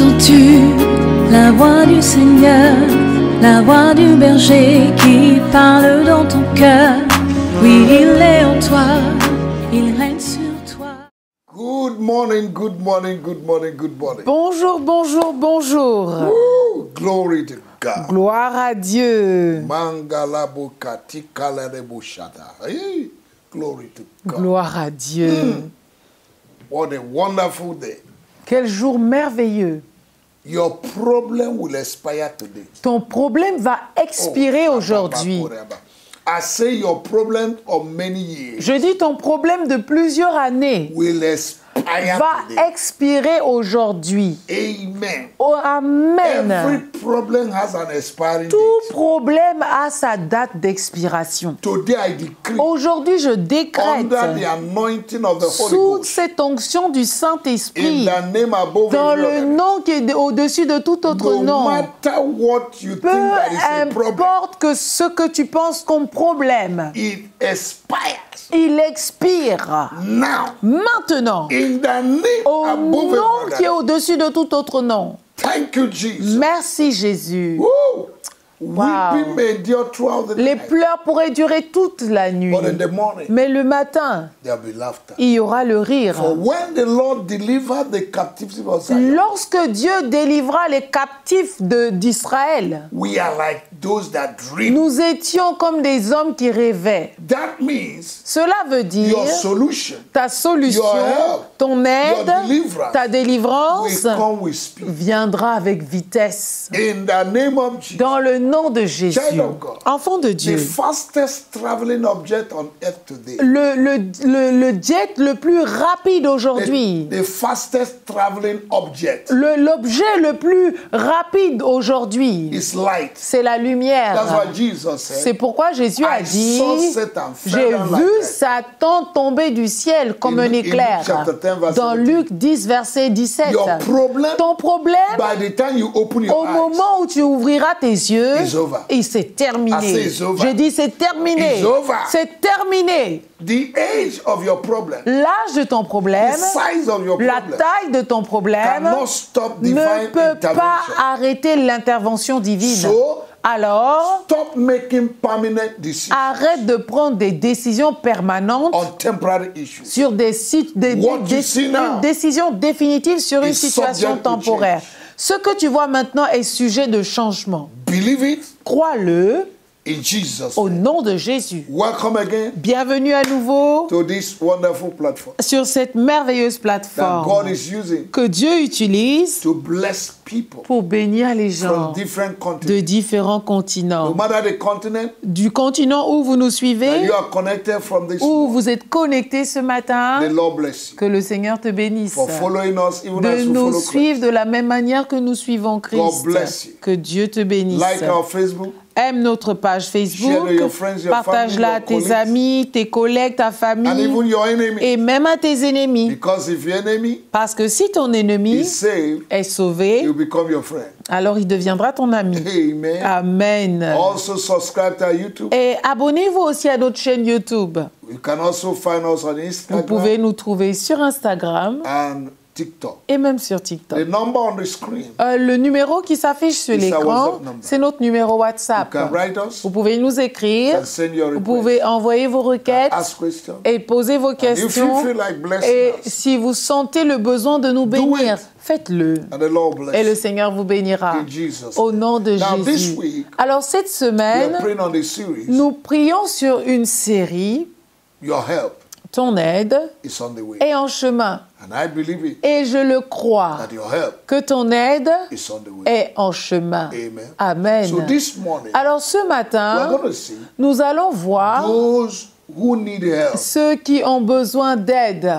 Entends-tu la voix du Seigneur, la voix du berger qui parle dans ton cœur? Oui, il est en toi, il règne sur toi. Good morning, good morning, good morning, good morning. Bonjour, bonjour, bonjour. Woo, glory to God. Gloire à Dieu. Mangalabokati kalereboshata. Hey, glory to God. Gloire à Dieu. What a wonderful day. Quel jour merveilleux. Your problem will expire today. Ton problème va expirer aujourd'hui. I say your problem of many years Je dis ton problème de plusieurs années will expire va today. expirer aujourd'hui. Amen. Oh, amen. Every problem has an expiring Tout date. problème a sa date d'expiration. Today I decree Aujourd'hui, je décrète under the anointing of the Holy sous Ghost cette onction du in Saint-Esprit, the name above dans every le other nom qui est au-dessus de tout autre no nom. matter what you Peu think that is a problem, importe que ce que tu penses comme problème, it expires il expire now maintenant in the name au above nom every qui est other. au-dessus de tout autre nom. Thank you, Jesus. Merci Jésus. Woo. Wow. Weeping may endure throughout the Les night, pleurs pourraient durer toute la nuit, but in the morning mais le matin, there'll be laughter. il y aura le rire. For when the Lord delivered the captivity of Zion, Lorsque Dieu délivra les captifs d'Israël, we are like those that dream. nous étions comme des hommes qui rêvaient. That means Cela veut dire your solution ta solution, your help, ton aide, your deliverance ta délivrance will come with speed. viendra avec vitesse. In the name of Jesus. Dans le nom de Jésus. Child of God. Enfant de Dieu. The fastest traveling object on earth today. Le jet le plus rapide aujourd'hui. The fastest traveling object L'objet le plus rapide aujourd'hui. is light. C'est la That's lumière. what Jesus C'est said. pourquoi Jésus a I dit, saw Satan j'ai fell down vu like that. Satan tomber du ciel comme In un Luke éclair. chapter 10, verse Dans 17. Luc 10, verset 17. Your problem, Ton problème, by the time you open your au eyes, moment où tu ouvriras tes yeux, It's over. et c'est I terminé. say it's over. Je dis c'est terminé. It's over. C'est terminé. the age of your problem, L'âge de ton the problème, size of your la problem, taille de ton problème cannot stop divine ne peut pas intervention. arrêter l'intervention divine. So, Alors, stop making permanent decisions arrête de prendre des décisions permanentes on temporary issues. sur des What you see now une décision définitive sur une is situation subject to temporaire. change. Ce que tu vois maintenant est sujet de changement. Believe it Crois-le in Jesus' au name. nom de Jésus. Welcome again Bienvenue à nouveau to this wonderful platform sur cette merveilleuse that plateforme God is using que Dieu utilise to bless people pour bénir les gens from different de continents. différents No continents. matter the continent Du continent où vous nous that suivez, you are connected from this où morning, vous êtes connectés ce matin, the Lord bless you que le Seigneur te bénisse. for following us even as De we nous follow suivre Christ. de la même manière que nous suivons Christ. bless you. Que Dieu te bénisse. Like our Facebook, Aime notre page Facebook. Share with your friends, your Partage-la family, à your tes colleagues. amis, tes collègues, ta and famille even your enemy. et même à tes ennemis. Because if your enemy Parce que si ton ennemi is saved, est sauvé, he'll become your friend. alors il deviendra ton ami. Amen. Amen. Also subscribe to our YouTube. Et abonnez-vous aussi à notre chaîne YouTube. You can also find us on Vous Instagram pouvez nous trouver sur Instagram and TikTok. et même sur TikTok. The number on the screen, Le numéro qui s'affiche sur It's our l'écran, WhatsApp number. c'est notre numéro you WhatsApp. can write us, Vous pouvez nous écrire, and send your vous request, pouvez envoyer vos requêtes ask questions. et poser vos If you questions. feel like blessing Et us, si vous sentez le besoin de nous bénir, it. faites-le. and the Lord Et bless le you. Seigneur vous bénira. In Jesus' Au name. nom de Now, this Jésus. week, Alors cette we semaine, are praying on the series. nous prions sur une série, Your help ton aide is on the way. est en chemin. And I believe it, Et je le crois, that your help que ton aide is on the way. est en chemin. Amen. Amen. So this morning, Alors ce we're matin, going to see nous allons voir those who need help. ceux qui ont besoin d'aide.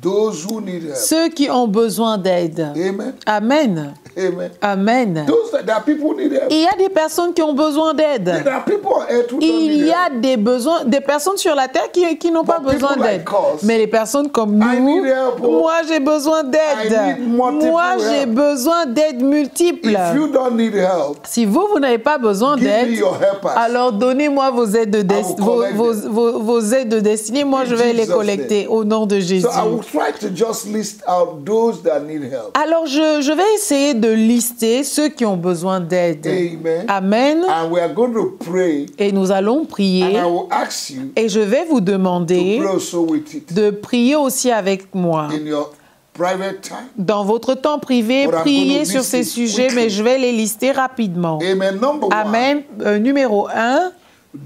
Those who need help. Ceux qui ont besoin d'aide. Amen. Amen. Amen. Amen. There are people who need help. Il y a des personnes qui ont besoin d'aide. There are people on earth who don't Il need y a help. des personnes sur la terre qui n'ont pas But besoin people d'aide. like us, Mais les personnes comme I nous, need help, oh. moi j'ai besoin I d'aide. need multiple Moi j'ai help. besoin d'aide multiple. If you don't need help, Si vous n'avez pas besoin give me d'aide, your helpers. alors donnez-moi vos aides de will collect them. vos aides de destinée. Moi, In je vais les Jesus' collecter au nom de Jésus. So I will try to just list out those that need help. Alors, je vais essayer de lister ceux qui ont besoin d'aide. Amen. Amen. And we are going to pray. Et nous allons prier. And I will ask you Et je vais vous to demander pray also with it de prier aussi avec moi. in your private time. Dans votre temps privé, But I'm priez going to sur list ces it sujets, quickly. mais je vais les lister rapidement. Amen. Number Amen. Numéro 1, one,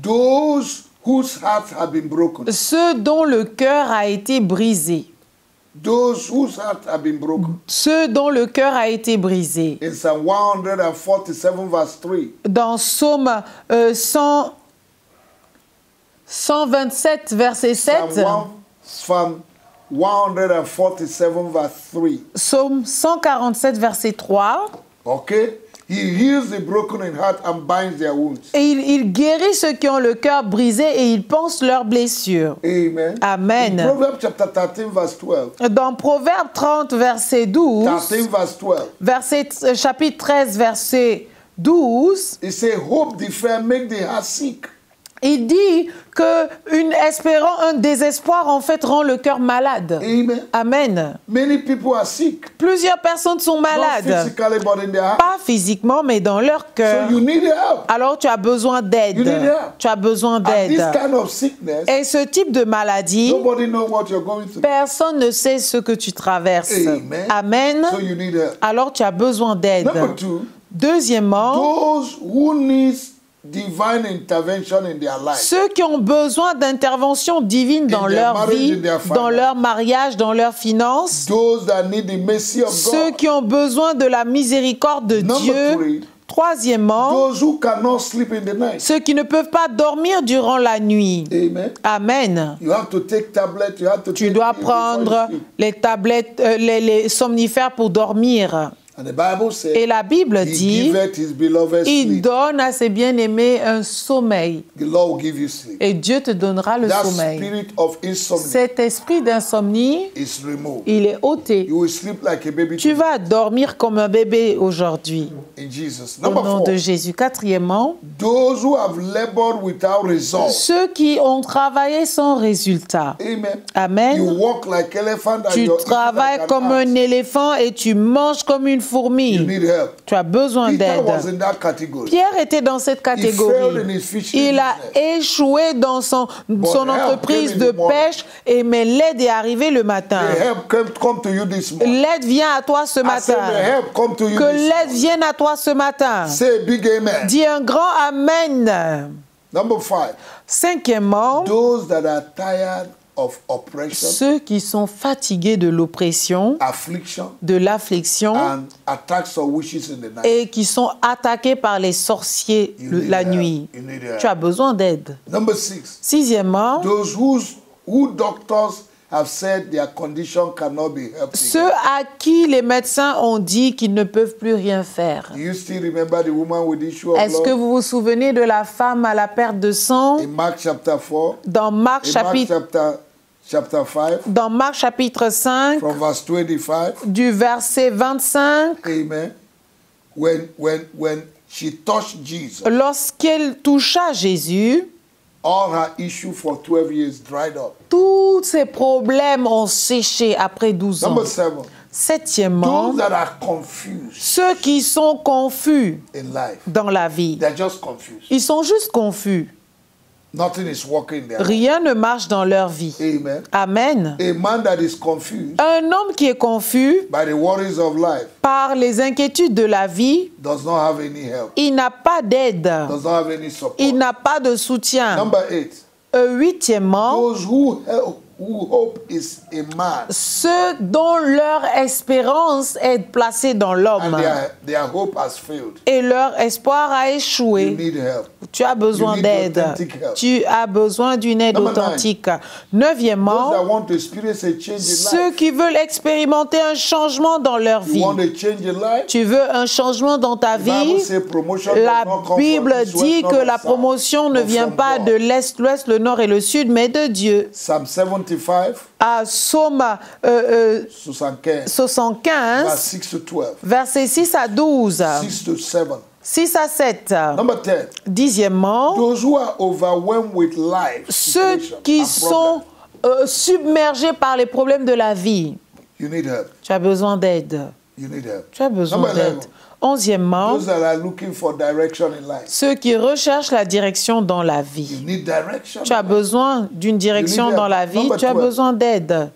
those whose hearts have been broken. ceux dont le cœur a été brisé. Those whose hearts have been broken. Ceux dont le cœur a été brisé. In Psalm 147 verse 3. Dans Psaume 127, verset 7. Psalm 147 verse 3. Psaume 147, verset 3. Okay? He heals the broken in heart and binds their wounds. Et il guérit ceux qui ont le cœur brisé et il pense leurs blessures. Amen. Amen. In Proverbs chapter 13 verse 12. Dans Proverbe 30, verset 12, 13 verse 12. Chapitre 13, verset 12, It says, hope deferred make the heart sick. il dit un désespoir en fait rend le cœur malade. Amen. Amen. Many people are sick. Plusieurs personnes sont Not malades. physically, but in their heart. Pas physiquement, mais dans leur cœur. So you need help. Alors tu as besoin d'aide. You need help. Tu as besoin And d'aide. this kind of sickness, Et ce type de maladie, nobody knows what you're going through. personne ne sait ce que tu traverses. Amen. Amen. So you need help. Alors tu as besoin d'aide. Number two, Deuxièmement, those who need divine intervention in their life. ceux qui ont besoin d'intervention divine dans their leur marriage, vie, in their finance. dans leur mariage, dans leurs finances. Those that need the mercy of Ceux God. qui ont besoin de la miséricorde de Number Dieu. three, Troisièmement, those who cannot sleep in the night. ceux qui ne peuvent pas dormir durant la nuit. Amen. Amen. You have to take tablets. You have to Tu take dois pills before you prendre sleep. les tablettes, les somnifères pour dormir. And the Bible says, Et la Bible He dit, giveth his beloved il sleep. donne à ses bien-aimés un sommeil. The Lord will give you sleep. Et Dieu te donnera le That sommeil. spirit of insomnia Cet esprit d'insomnie, is removed. il est ôté. You will sleep like a baby Tu today. vas dormir comme un bébé aujourd'hui. In Jesus. Au Number nom four, de Jésus. Quatrièmement, those who have labored without result. ceux qui ont travaillé sans résultat. Amen. Amen. You walk like elephant and Tu you're eating travailles like an comme ant. un éléphant et tu manges comme une You fourmi. need help. Tu as besoin Peter d'aide. was in that category. Pierre était dans cette failed in catégorie. his fishing Il a business. échoué dans son help entreprise came de in the morning. pêche, mais l'aide est arrivée le matin. The help come to you this morning. L'aide vient à toi ce I said the matin. help come to you Que this l'aide morning. vienne à toi ce matin. Say a big amen. Dis un grand Amen. Number 5. Cinquièmement, Those that are tired of oppression, ceux qui sont fatigués de l'oppression, affliction, de l'affliction and attacks of wishes in the night. et qui sont attaqués par les sorciers You need la help. nuit. You need help. Tu as besoin d'aide. Number 6. Sixièmement, Those who doctors have said their condition cannot be helped. ceux à qui les médecins ont dit qu'ils ne peuvent plus rien faire. Do you still remember the woman with the issue of Est-ce que blood? vous vous souvenez de la femme à la perte de sang In Mark chapter 4, dans Marc in Mark chapitre, chapter 5, dans Marc chapitre 5 from verse 25, du verset 25? amen, when she touched Jesus, Lorsqu'elle toucha Jésus, all her issue for 12 years dried up. tous ses problèmes ont séché après 12 ans. Number 7, Septièmement, those that are confused ceux qui sont confus in life, dans la vie. they're just confused. Ils sont juste confus. Nothing is working there. Rien ne marche dans leur vie. Amen. Amen. A man that is confused Un homme qui est confus by the worries of life par les inquiétudes de la vie, does not have any help, il n'a pas d'aide. does not have any support. Il n'a pas de soutien. Number 8, Huitièmement, those who hope is a man ceux dont leur espérance est placée dans l'homme and their hope has failed. et leur espoir a You échoué. need help. Tu as besoin You need d'aide. authentic help. Tu as besoin d'une aide Number nine. authentique. Those Neuvièmement, that want to experience a change in ceux life. qui veulent expérimenter un changement dans leur You vie. want a change in life? Tu veux un changement dans ta The Bible vie? says promotion does La not come from Bible east, west, dit north, que and la south, promotion ne but vient from pas God. de l'Est, l'Ouest, le Nord et le Sud, mais de Dieu. Psalm 75, À Psaume 75, verse 75, 6 to 12, versets 6 à 12, 6 to 7. 6 à 7. Number 10, Dixièmement, those who are overwhelmed with life, ceux situation, qui and sont submergé par les problèmes de la vie. You need help. Tu as besoin d'aide. You need help. Tu as besoin Number d'aide. 11. 11e, Those that are looking for direction in life. ceux qui recherchent la direction dans la You vie. need direction. Tu as besoin d'une direction help. dans la vie, Number tu as 12. besoin d'aide.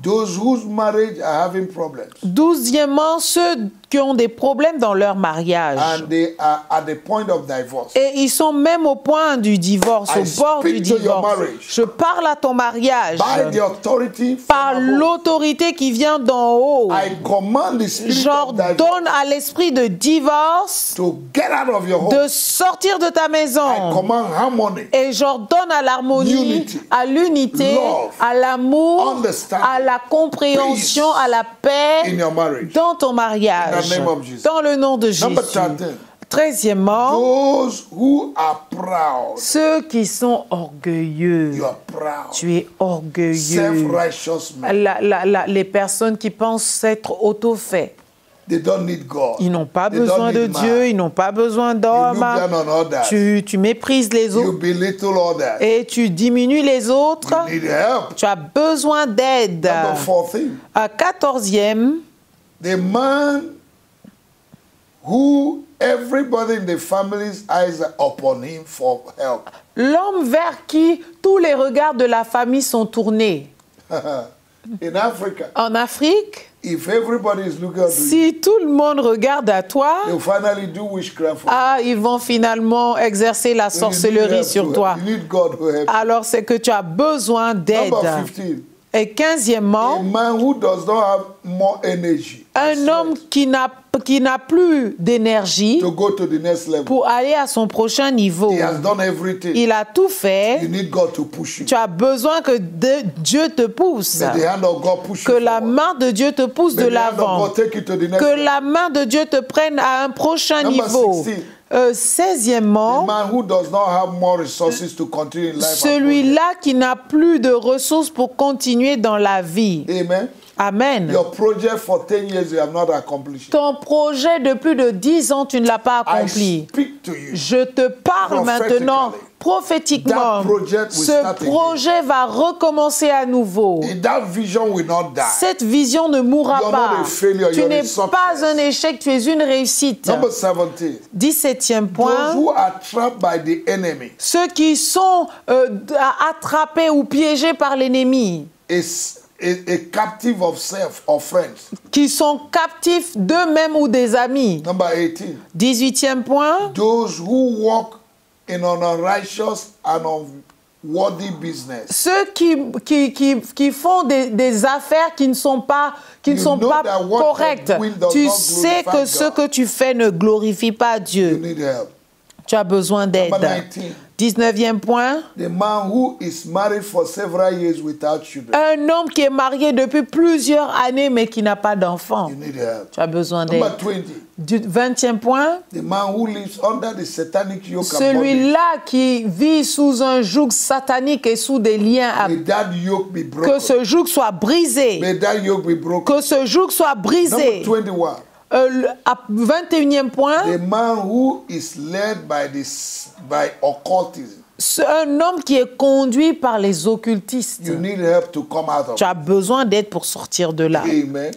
Those whose marriage are having problems 12e, ceux qui ont des problèmes dans leur mariage. and they are at the point of divorce. Et ils sont même au point du divorce, I au bord speak du to your divorce. marriage. Je parle à ton mariage By the authority par from above, l'autorité qui vient d'en haut. I command the spirit of divorce J'ordonne à l'esprit de divorce to get out of your home. de sortir de ta I maison. command harmony. Et j'ordonne à l'harmonie, Unity, à l'unité, love, à l'amour, understanding, à la compréhension, peace à la paix in your marriage. dans ton mariage. In the name of Jesus. Dans le nom de Jésus. Number 13. 13e, Those who are proud. ceux qui sont orgueilleux. You are proud. Tu es orgueilleux. Self-righteous men. Les personnes qui pensent être auto-faits. They don't need God. Ils n'ont pas They besoin don't de need man. Dieu, ils n'ont pas besoin You d'hommes. look down on others. Tu méprises les You autres belittle others. et tu diminues les autres. You need help. Tu as besoin d'aide. Number 14. À 14e, The man who everybody in the family's eyes are upon him for help. l'homme vers qui tous les regards de la famille sont tournés. In Africa, En Afrique, if everybody is looking at you, si tout le monde regarde à toi, they'll finally do witchcraft for you. ils vont finalement exercer la You need sorcellerie help sur to- toi. You need God to help. Alors c'est que tu as besoin d'aide. Number 15. Et A 15e, man who does not have more energy un homme qui n'a plus d'énergie to go to the next level. pour aller à son prochain niveau. He has done everything. Il a tout You fait. need God to push you. Tu as besoin que Dieu te pousse. May the hand of God push Que you la forward. main de Dieu te pousse May de the hand of l'avant. God take you to the next Que level. la main de Dieu te prenne à un prochain Number niveau. 16. 16e, A man who does not have more resources to continue in life. celui-là qui n'a plus de ressources pour continuer dans la vie. Amen. Amen. Your project for 10 years you have not accomplished. Ton projet de plus de 10 ans, tu ne l'as pas I accompli. speak to you. Je te parle maintenant prophétiquement. That project will Ce start projet va recommencer à nouveau. And that vision will not die. Cette vision ne mourra You're pas. not a failure, Tu you're n'es a success. pas un échec, tu es une réussite. Number 17. 17e Those point. who are trapped by the enemy Ceux qui sont attrapés ou piégés par l'ennemi, is a captive of self or friends. qui sont captifs d'eux-mêmes ou des amis. Number 18. 18e point. Those who walk in an unrighteous and unworthy business. Ceux qui font des affaires qui ne sont pas, You know pas that what correctes. you're doing does Tu not sais glorify que ce God. que tu fais ne glorifie pas You Dieu. need help. Tu as besoin d'aide. Number 19. 19e point. The man who is married for several years without children. Un homme qui est marié depuis plusieurs années mais qui n'a pas d'enfant. You need help. Tu as besoin d'aide. Number 20. Du 20e point. The man who lives under the satanic yoke and bondage. Celui-là qui vit sous un joug satanique et sous des liens, May that yoke be que broken. ce joug soit brisé. May that yoke be broken. Que ce joug soit brisé. Number 21. 21e point. The man who is led by occultism. Un homme qui est conduit par les occultistes. You need help to come out of Tu as besoin d'aide pour sortir de là. it. Amen.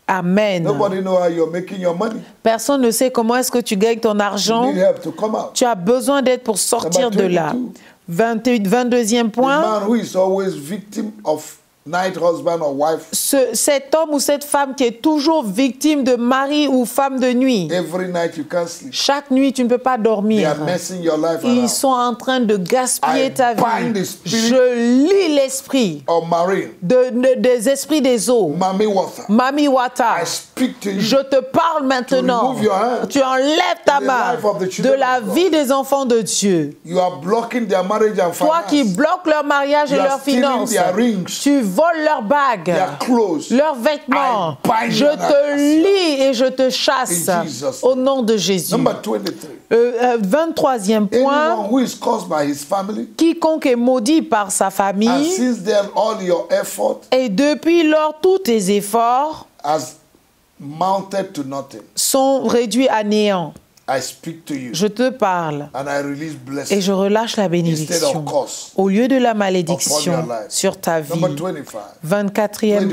Amen. Nobody know how you're making your money. Personne ne sait comment est-ce que tu gagnes ton You argent. need help to come out. Tu as besoin d'aide pour sortir de Number là. 22. 22e The point. man who is always victim of night husband or wife. Cet homme ou cette femme qui est toujours victime de mari ou femme de nuit. Every night you can't sleep. Chaque nuit, tu ne peux pas They dormir. are messing your life Ils around. sont en train de gaspiller I ta bind vie. the spirit- Je lis l'esprit Or marine. des esprits des eaux. Mami water. Mami Wata, I speak to you. je te parle maintenant. remove your hand Tu enlèves ta in the main life of the de children la of God. vie des enfants de Dieu. You are blocking their marriage and Toi qui finance. bloques leur mariage et You are leurs stealing finances, their rings. tu voles leurs bagues, Their clothes. leurs vêtements. I bind Je you and te I lie et je te chasse In Jesus' au nom de Jésus. Number 23. 23e point. Anyone who is caused by his family, Quiconque est maudit par sa and famille, since then all your effort et depuis lors tous tes efforts has mounted to nothing. sont réduits à néant. I speak to you Je te parle and I release et blessing je relâche la instead bénédiction of curse. au lieu de la Upon malédiction your life. sur ta vie. Number 25. 24e,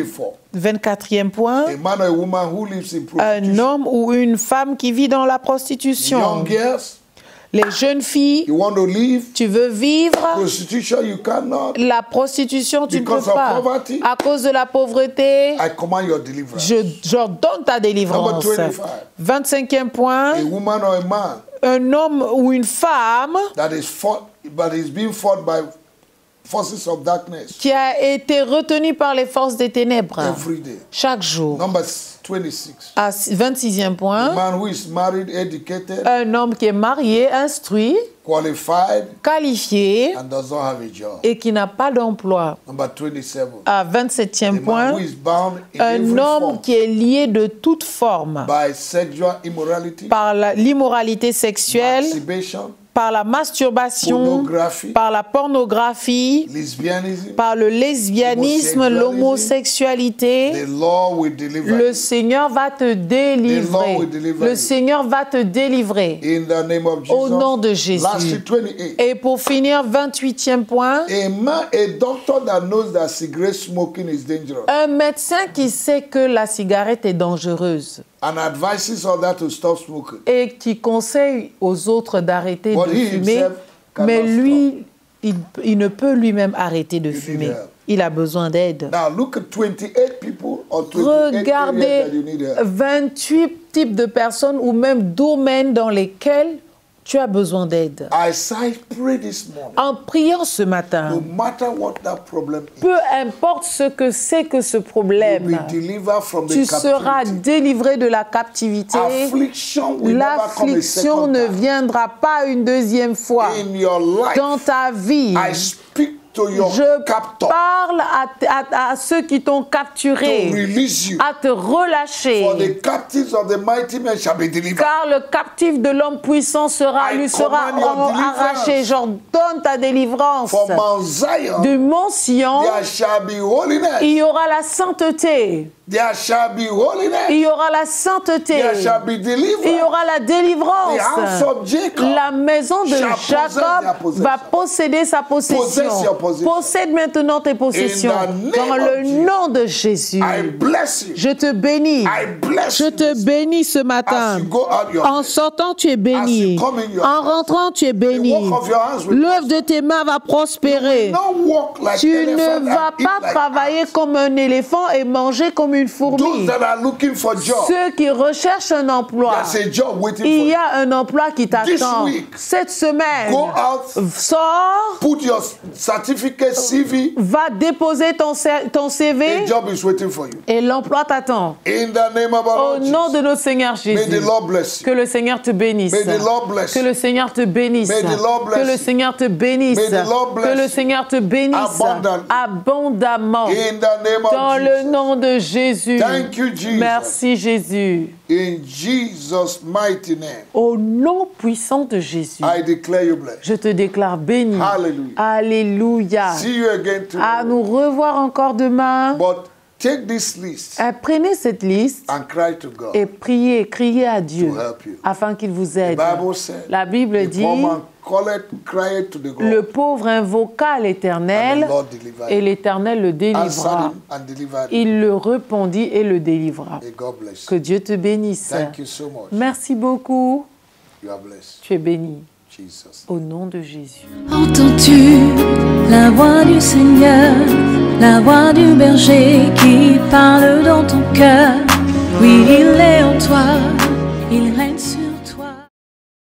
24e point. A man or a woman who lives in Un prostitution. homme ou une femme qui vit dans la prostitution. Young girls, Les jeunes filles, you want to leave tu veux vivre prostitution, you cannot. la prostitution, tu ne peux Because of pas. poverty. À cause de la pauvreté, I command your deliverance. j'ordonne ta délivrance. Number 25. 25e point. A woman or a man Un homme ou une femme that is fought, but is being fought by forces of darkness qui a été retenu par les forces des ténèbres every day. chaque jour. Number 26. À 26e A point. man who is married, educated, Un homme qui est marié, instruit, qualified, qualifié and does not have a job. et qui n'a pas d'emploi. Number 27. À A 27e man point, who is bound in un every homme form qui est lié de toute forme by sexual immorality, par l'immoralité sexuelle, masturbation, par la masturbation, pornography, par la pornographie, lesbianism. par le lesbianisme, l'homosexualité. The law will deliver Le you. Seigneur va te délivrer. will deliver Le you. Seigneur va te délivrer. In the name of Jesus. Au nom de Jésus. Lastly, 28. Et pour finir, 28e point, A doctor that knows that cigarette smoking is dangerous un médecin qui sait que la cigarette est dangereuse and advises others to stop smoking. et qui conseille aux autres d'arrêter But de he fumer, himself cannot mais lui, il ne peut lui-même arrêter de need fumer. help. Il a besoin d'aide. Now look at 28 people or 28 areas Regardez that you need help. 28 types de personnes ou même domaines dans lesquels tu as besoin d'aide. As I pray this morning, En priant ce matin, no matter what that problem is, peu importe ce que c'est que ce you'll problème, be delivered from the tu seras captivity. délivré de la captivité. Affliction will never come a L'affliction second ne time. viendra pas une deuxième fois In your life, dans ta vie. I speak to your Je captor parle à ceux qui t'ont to capturé, release you. à te relâcher. For the captives of the mighty men shall be delivered. Car le captif de l'homme puissant lui sera command your arraché. deliverance. J'ordonne ta délivrance. For Mount Zion, Du mont Sion, there shall be holiness. il y aura la sainteté. There shall be holiness. Il y aura la sainteté. There shall be Il y deliverance. aura la The délivrance. house of Jacob La maison de shall possess their Jacob possession. va posséder sa Possess possession. your possession. Possède maintenant tes possessions. In the name Dans of le Jesus. nom de Jésus. I bless you. Je te bénis. I bless Je you. te bénis ce matin. As you go out your En sortant, tu es As béni. you come in your En rentrant, tu es béni. the work of your hands will L'œuvre de tes mains va prospérer. not walk like Tu elephant ne vas and eat pas like travailler comme un éléphant et manger comme une those fourmi. that are looking for job. Ceux qui recherchent un emploi, There's a job waiting il for y you. a un emploi qui t'attend. week, Cette semaine, Go out, sors, put your certificate, CV. va déposer ton A CV job is waiting for you. et l'emploi t'attend. In the name of our Au Lord nom Jesus. de notre Seigneur May Jésus. the Lord bless you. Que le Seigneur te bénisse. May the Lord bless Que you. le Seigneur te bénisse. May the Lord bless Que le you. Seigneur te bénisse. May the Lord bless Que le you. Seigneur te bénisse Abundantly. abondamment. In the name Dans of le Jesus. nom de Jésus. Thank you, Jesus. Merci Jésus. In Jesus' mighty name, Au nom puissant de Jésus, I declare you blessed. je te déclare béni. Hallelujah. See Alléluia. you again À tomorrow. nous revoir encore demain. But take this list Prenez cette liste and cry to God. et criez à Dieu To help you. afin qu'il vous The aide. Bible said, La Bible the dit, poor man calleth, cried to the le God, pauvre invoqua and l'Éternel the Lord delivered et him. l'Éternel le Answered délivra. him and delivered him. Il le répondit et le délivra. May God bless Que you. Dieu te bénisse. Thank you so much. Merci beaucoup. You are blessed. Tu es béni. Jesus. Au nom de Jésus. Entends-tu la voix du Seigneur, la voix du berger qui parle dans ton cœur? Oui, il est en toi, il règne sur